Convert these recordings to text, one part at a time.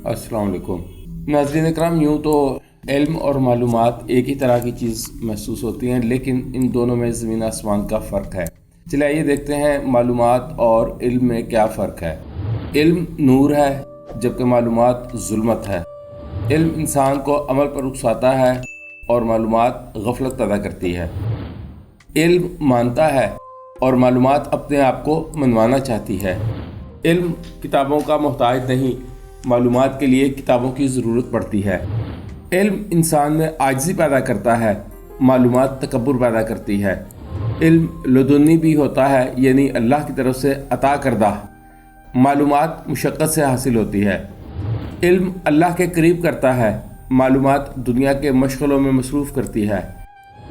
अस्सलाम वालेकुम नाज़रीन इकराम। यूँ तो इल्म और मालूमात एक ही तरह की चीज़ महसूस होती हैं, लेकिन इन दोनों में ज़मीन आसमान का फ़र्क है। चलिए आइए देखते हैं मालूमात और इल्म में क्या फ़र्क है। इल्म नूर है जबकि मालूमात ज़ुल्मत है। इल्म इंसान को अमल पर उकसाता है और मालूमात गफलत पैदा करती है। इल्म मानता है और मालूमात अपने आप को मनवाना चाहती है। इल्म किताबों का मोहताज नहीं, मालूमात के लिए किताबों की ज़रूरत पड़ती है। इल्म इंसान में आजिज़ी पैदा करता है, मालूमात तकब्बुर पैदा करती है। इल्म लदुन्नी भी होता है, यानी अल्लाह की तरफ से अता करदा। मालूमात मुशक्क़त से हासिल होती है। इल्म अल्लाह के करीब करता है, मालूमात दुनिया के मशगलों में मसरूफ़ करती है।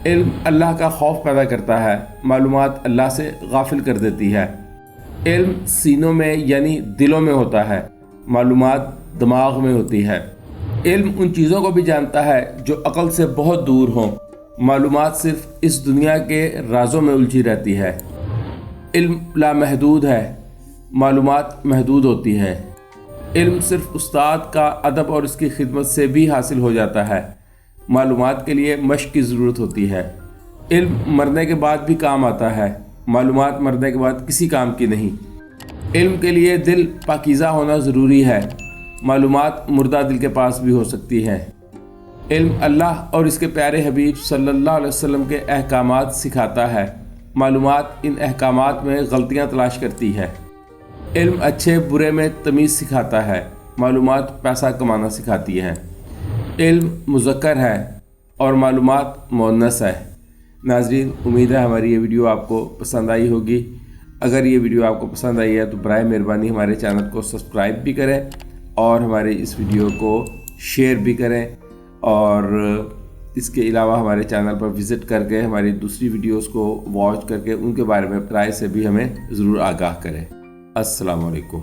इल्म अल्लाह का खौफ पैदा करता है, मालूमात अल्लाह से गाफिल कर देती है। इल्म सीनों में यानी दिलों में होता है, मालूमात दिमाग में होती है। इल्म उन चीज़ों को भी जानता है जो अक़ल से बहुत दूर हों, मालूमात सिर्फ इस दुनिया के राज़ों में उलझी रहती है। इल्म लामहदूद है, मालूमात महदूद होती है। इल्म सिर्फ उस्ताद का अदब और उसकी खिदमत से भी हासिल हो जाता है, मालूमात के लिए मश्क की ज़रूरत होती है। इल्म मरने के बाद भी काम आता है, मालूमात मरने के बाद किसी काम की नहीं। इल्म के लिए दिल पाकीज़ा होना ज़रूरी है, मालूमात मुर्दा दिल के पास भी हो सकती है। इल्म अल्लाह और इसके प्यारे हबीब सल्लल्लाहु अलैहि वसल्लम के अहकामात सिखाता है, मालूमात इन अहकामात में गलतियाँ तलाश करती है। इल्म अच्छे बुरे में तमीज़ सिखाता है, मालूमात पैसा कमाना सिखाती है। इल्म मुज़क्कर है और मालूमात मुअन्नस है। नाज़रीन, उम्मीद है हमारी ये वीडियो आपको पसंद आई होगी। अगर ये वीडियो आपको पसंद आई है तो बराए मेहरबानी हमारे चैनल को सब्सक्राइब भी करें और हमारे इस वीडियो को शेयर भी करें, और इसके अलावा हमारे चैनल पर विज़िट करके हमारी दूसरी वीडियोस को वॉच करके उनके बारे में राय से भी हमें ज़रूर आगाह करें। अस्सलाम वालेकुम।